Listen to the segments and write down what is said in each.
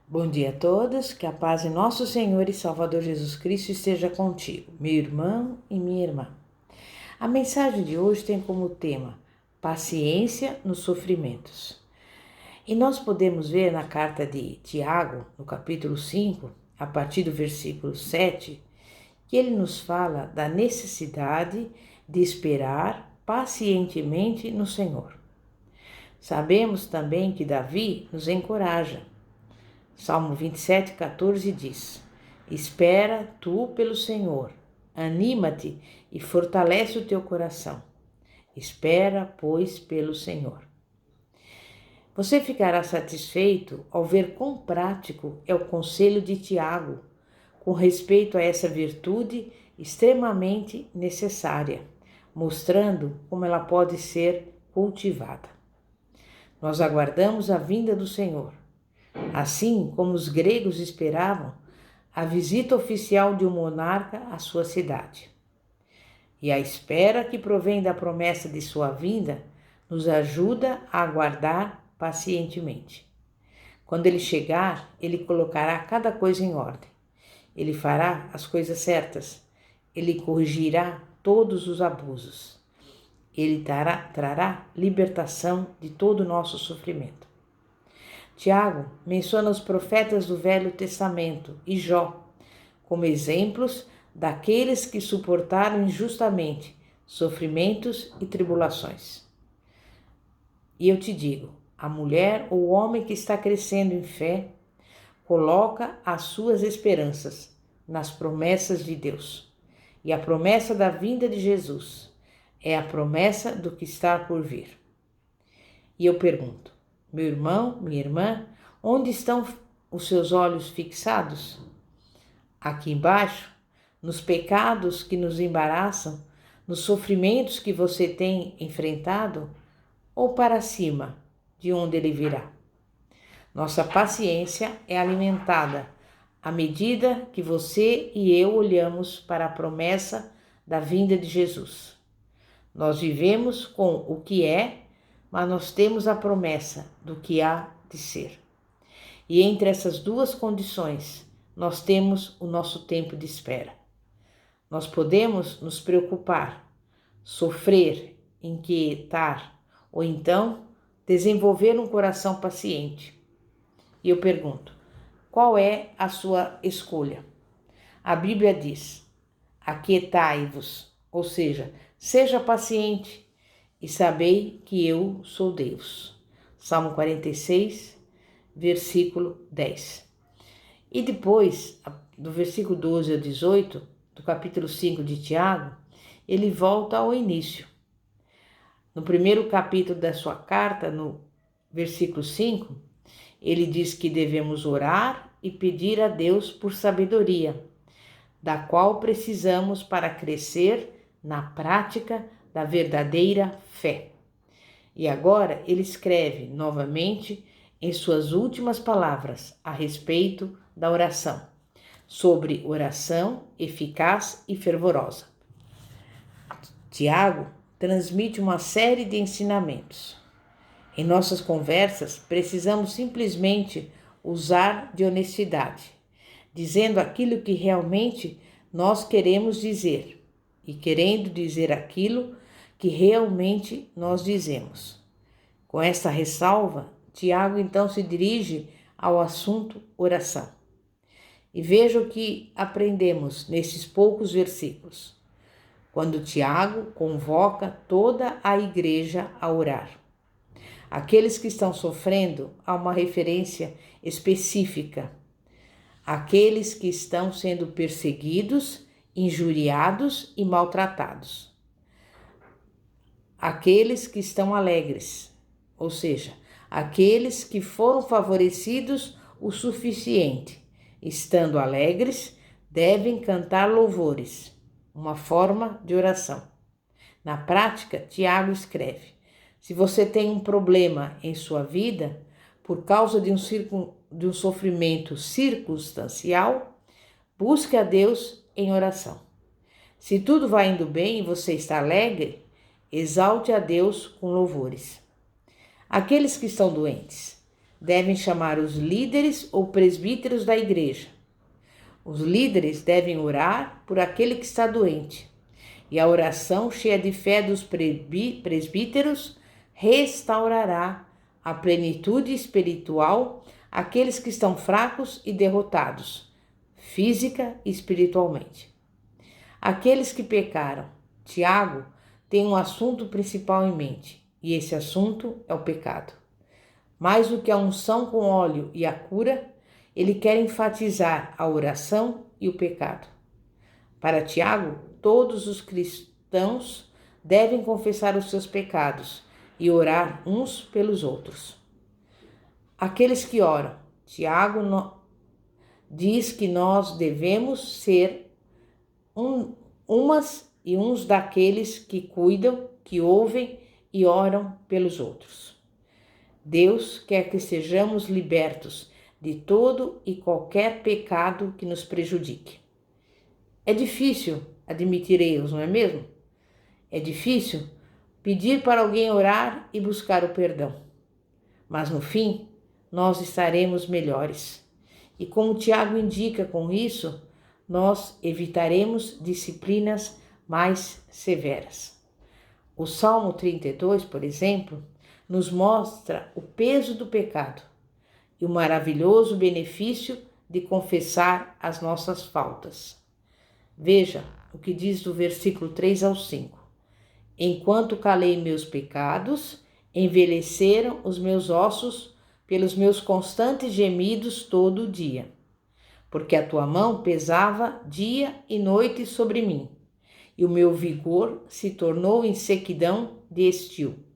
Bom dia a todos, que a paz de nosso Senhor e Salvador Jesus Cristo esteja contigo, meu irmão e minha irmã. A mensagem de hoje tem como tema paciência nos sofrimentos. E nós podemos ver na carta de Tiago, no capítulo 5, a partir do versículo 7, que ele nos fala da necessidade de esperar pacientemente no Senhor. Sabemos também que Davi nos encoraja. Salmo 27:14 diz: Espera tu pelo Senhor, anima-te e fortalece o teu coração. Espera, pois, pelo Senhor. Você ficará satisfeito ao ver quão prático é o conselho de Tiago com respeito a essa virtude extremamente necessária, mostrando como ela pode ser cultivada. Nós aguardamos a vinda do Senhor. Assim como os gregos esperavam a visita oficial de um monarca à sua cidade. E a espera que provém da promessa de sua vinda nos ajuda a aguardar pacientemente. Quando ele chegar, ele colocará cada coisa em ordem. Ele fará as coisas certas. Ele corrigirá todos os abusos. Ele trará libertação de todo o nosso sofrimento. Tiago menciona os profetas do Velho Testamento e Jó como exemplos daqueles que suportaram injustamente sofrimentos e tribulações. E eu te digo, a mulher ou o homem que está crescendo em fé coloca as suas esperanças nas promessas de Deus. E a promessa da vinda de Jesus é a promessa do que está por vir. E eu pergunto, meu irmão, minha irmã, onde estão os seus olhos fixados? Aqui embaixo, nos pecados que nos embaraçam, nos sofrimentos que você tem enfrentado, ou para cima, de onde ele virá? Nossa paciência é alimentada à medida que você e eu olhamos para a promessa da vinda de Jesus. Nós vivemos com o que é, mas nós temos a promessa do que há de ser. E entre essas duas condições, nós temos o nosso tempo de espera. Nós podemos nos preocupar, sofrer, inquietar, ou então desenvolver um coração paciente. E eu pergunto, qual é a sua escolha? A Bíblia diz, aquietai-vos, ou seja, seja paciente, e sabei que eu sou Deus. Salmo 46, versículo 10. E depois, do versículo 12 ao 18, do capítulo 5 de Tiago, ele volta ao início. No primeiro capítulo da sua carta, no versículo 5, ele diz que devemos orar e pedir a Deus por sabedoria, da qual precisamos para crescer na prática da verdadeira fé. E agora ele escreve novamente em suas últimas palavras a respeito da oração, sobre oração eficaz e fervorosa. Tiago transmite uma série de ensinamentos. Em nossas conversas, precisamos simplesmente usar de honestidade, dizendo aquilo que realmente nós queremos dizer e querendo dizer aquilo que realmente nós dizemos. Com esta ressalva, Tiago então se dirige ao assunto oração. E veja o que aprendemos nesses poucos versículos, quando Tiago convoca toda a igreja a orar. Aqueles que estão sofrendo, há uma referência específica. Aqueles que estão sendo perseguidos, injuriados e maltratados. Aqueles que estão alegres, ou seja, aqueles que foram favorecidos o suficiente, estando alegres, devem cantar louvores, uma forma de oração. Na prática, Tiago escreve: se você tem um problema em sua vida, por causa de um sofrimento circunstancial, busque a Deus em oração. Se tudo vai indo bem e você está alegre, exalte a Deus com louvores. Aqueles que estão doentes, devem chamar os líderes ou presbíteros da igreja. Os líderes devem orar por aquele que está doente, e a oração cheia de fé dos presbíteros restaurará a plenitude espiritual àqueles que estão fracos e derrotados, física e espiritualmente. Aqueles que pecaram. Tiago tem um assunto principal em mente, e esse assunto é o pecado. Mais do que a unção com óleo e a cura, ele quer enfatizar a oração e o pecado. Para Tiago, todos os cristãos devem confessar os seus pecados e orar uns pelos outros. Aqueles que oram, Tiago diz que nós devemos ser umas e uns daqueles que cuidam, que ouvem e oram pelos outros. Deus quer que sejamos libertos de todo e qualquer pecado que nos prejudique. É difícil admitir erros, não é mesmo? É difícil pedir para alguém orar e buscar o perdão. Mas no fim, nós estaremos melhores. E como Tiago indica com isso, nós evitaremos disciplinas mais severas. O Salmo 32, por exemplo, nos mostra o peso do pecado e o maravilhoso benefício de confessar as nossas faltas. Veja o que diz do versículo 3 ao 5. Enquanto calei meus pecados, envelheceram os meus ossos pelos meus constantes gemidos todo o dia, porque a tua mão pesava dia e noite sobre mim, e o meu vigor se tornou em sequidão de estio.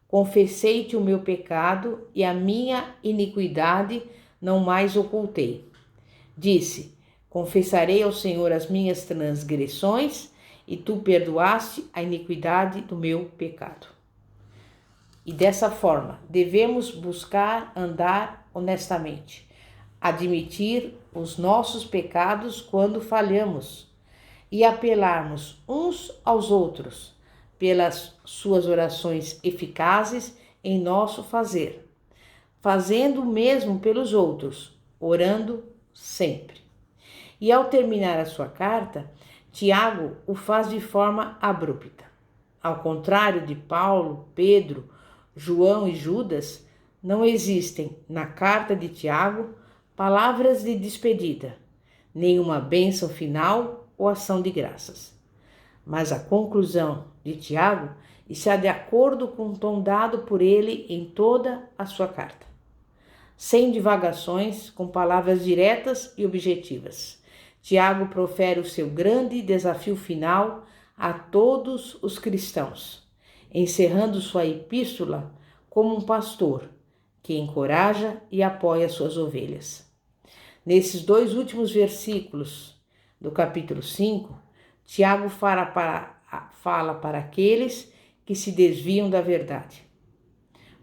Confessei-te o meu pecado e a minha iniquidade não mais ocultei. Disse: confessarei ao Senhor as minhas transgressões, e tu perdoaste a iniquidade do meu pecado. E dessa forma, devemos buscar andar honestamente, admitir os nossos pecados quando falhamos e apelarmos uns aos outros pelas suas orações eficazes em nosso fazer, fazendo o mesmo pelos outros, orando sempre. E ao terminar a sua carta, Tiago o faz de forma abrupta. Ao contrário de Paulo, Pedro, João e Judas, não existem na carta de Tiago palavras de despedida, nenhuma bênção final ou ação de graças. Mas a conclusão de Tiago está de acordo com o tom dado por ele em toda a sua carta. Sem divagações, com palavras diretas e objetivas, Tiago profere o seu grande desafio final a todos os cristãos, encerrando sua epístola como um pastor que encoraja e apoia suas ovelhas. Nesses dois últimos versículos do capítulo 5, Tiago fala para aqueles que se desviam da verdade.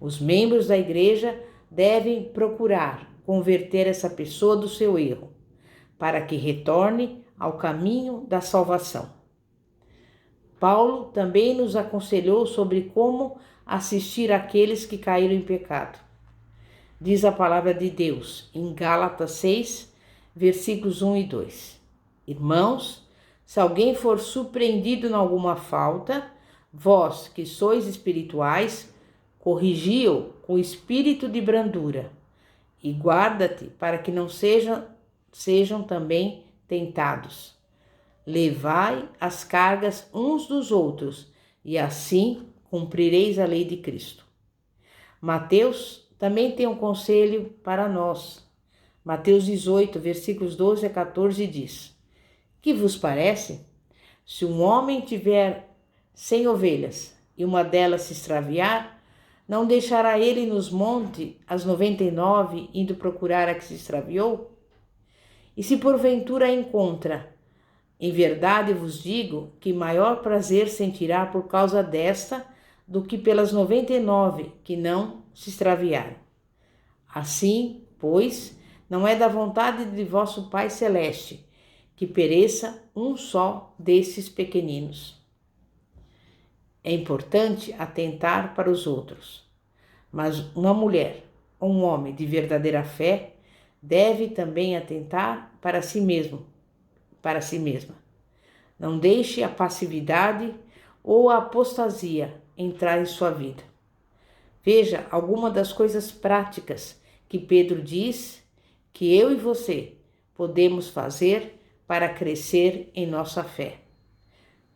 Os membros da igreja devem procurar converter essa pessoa do seu erro, para que retorne ao caminho da salvação. Paulo também nos aconselhou sobre como assistir àqueles que caíram em pecado. Diz a palavra de Deus em Gálatas 6, versículos 1 e 2. Irmãos, se alguém for surpreendido em alguma falta, vós que sois espirituais, corrigi-o com espírito de brandura, e guarda-te para que não sejam também tentados. Levai as cargas uns dos outros, e assim cumprireis a lei de Cristo. Mateus também tem um conselho para nós. Mateus 18, versículos 12 a 14 diz: que vos parece? Se um homem tiver 100 ovelhas e uma delas se extraviar, não deixará ele nos montes as 99 indo procurar a que se extraviou? E se porventura a encontra, em verdade vos digo que maior prazer sentirá por causa desta do que pelas 99 que não se extraviaram. Assim, pois, não é da vontade de vosso Pai Celeste que pereça um só desses pequeninos. É importante atentar para os outros, mas uma mulher um homem de verdadeira fé deve também atentar para si mesmo, para si mesma. Não deixe a passividade ou a apostasia entrar em sua vida. Veja alguma das coisas práticas que Pedro diz que eu e você podemos fazer para crescer em nossa fé.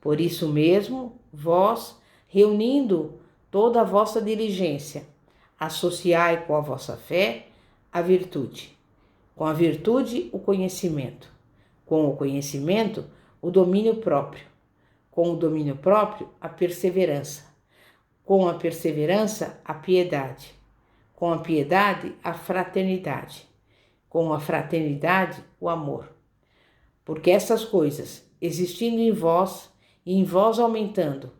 Por isso mesmo, vós, reunindo toda a vossa diligência, associai com a vossa fé a virtude, com a virtude o conhecimento, com o conhecimento o domínio próprio, com o domínio próprio a perseverança, com a perseverança a piedade, com a piedade a fraternidade, com a fraternidade o amor. Porque essas coisas, existindo em vós e em vós aumentando,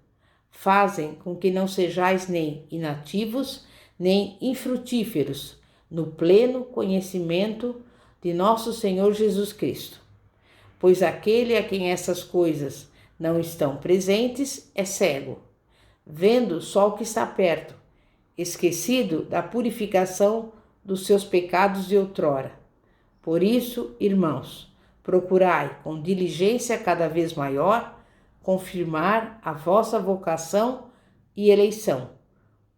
fazem com que não sejais nem inativos, nem infrutíferos no pleno conhecimento de nosso Senhor Jesus Cristo. Pois aquele a quem essas coisas não estão presentes é cego, vendo só o que está perto, esquecido da purificação dos seus pecados de outrora. Por isso, irmãos, procurai com diligência cada vez maior confirmar a vossa vocação e eleição,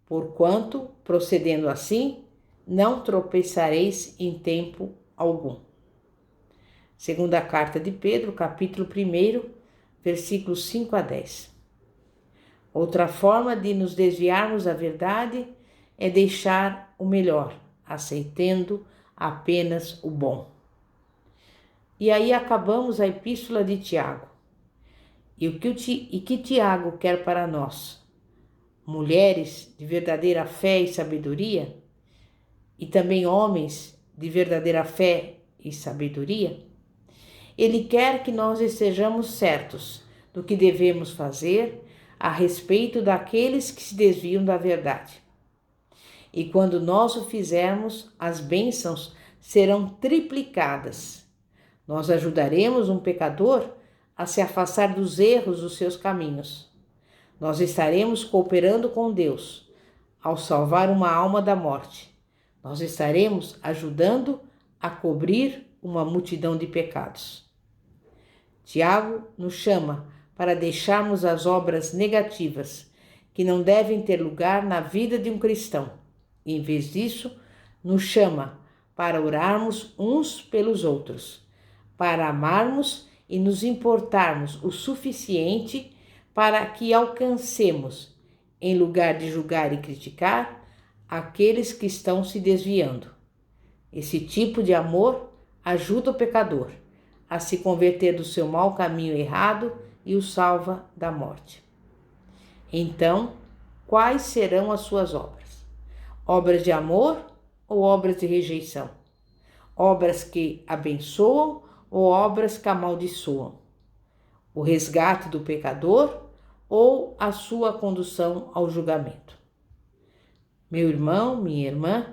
porquanto, procedendo assim, não tropeçareis em tempo algum. Segunda carta de Pedro, capítulo 1, versículos 5 a 10. Outra forma de nos desviarmos da verdade é deixar o melhor, aceitando apenas o bom. E aí acabamos a epístola de Tiago. E que Tiago quer para nós? Mulheres de verdadeira fé e sabedoria? E também homens de verdadeira fé e sabedoria? Ele quer que nós estejamos certos do que devemos fazer a respeito daqueles que se desviam da verdade. E quando nós o fizermos, as bênçãos serão triplicadas. Nós ajudaremos um pecador a se afastar dos erros dos seus caminhos. Nós estaremos cooperando com Deus ao salvar uma alma da morte. Nós estaremos ajudando a cobrir uma multidão de pecados. Tiago nos chama para deixarmos as obras negativas que não devem ter lugar na vida de um cristão. E, em vez disso, nos chama para orarmos uns pelos outros, para amarmos e nos importarmos o suficiente para que alcancemos, em lugar de julgar e criticar, aqueles que estão se desviando. Esse tipo de amor ajuda o pecador a se converter do seu mau caminho errado e o salva da morte. Então, quais serão as suas obras? Obras de amor ou obras de rejeição? Obras que abençoam ou obras que amaldiçoam? O resgate do pecador ou a sua condução ao julgamento? Meu irmão, minha irmã,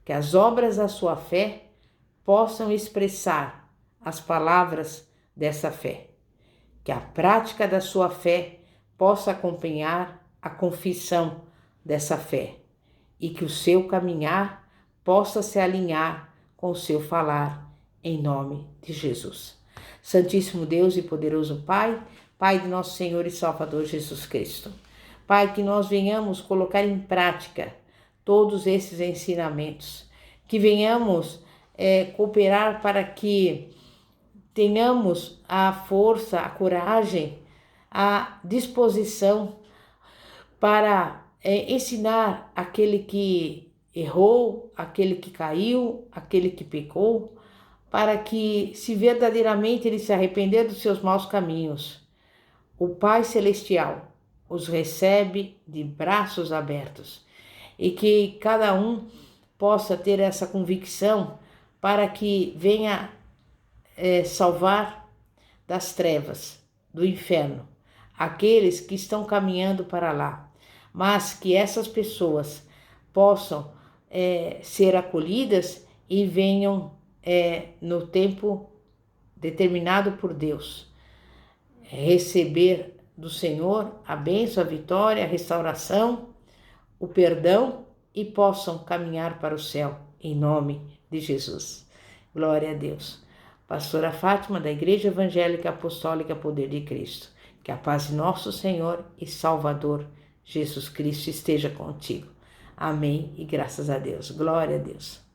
que as obras da sua fé possam expressar as palavras dessa fé. Que a prática da sua fé possa acompanhar a confissão dessa fé e que o seu caminhar possa se alinhar com o seu falar, em nome de Jesus. Santíssimo Deus e poderoso Pai, Pai de nosso Senhor e Salvador Jesus Cristo. Pai, que nós venhamos colocar em prática todos esses ensinamentos, que venhamos cooperar para que tenhamos a força, a coragem, a disposição para ensinar aquele que errou, aquele que caiu, aquele que pecou, para que, se verdadeiramente ele se arrepender dos seus maus caminhos, o Pai Celestial os recebe de braços abertos e que cada um possa ter essa convicção para que venha salvar das trevas, do inferno, aqueles que estão caminhando para lá, mas que essas pessoas possam ser acolhidas e venham no tempo determinado por Deus, receber do Senhor a bênção, a vitória, a restauração, o perdão e possam caminhar para o céu, em nome de Jesus. Glória a Deus. Pastora Fátima, da Igreja Evangélica Apostólica Poder de Cristo. Que a paz de nosso Senhor e Salvador Jesus Cristo esteja contigo. Amém e graças a Deus. Glória a Deus.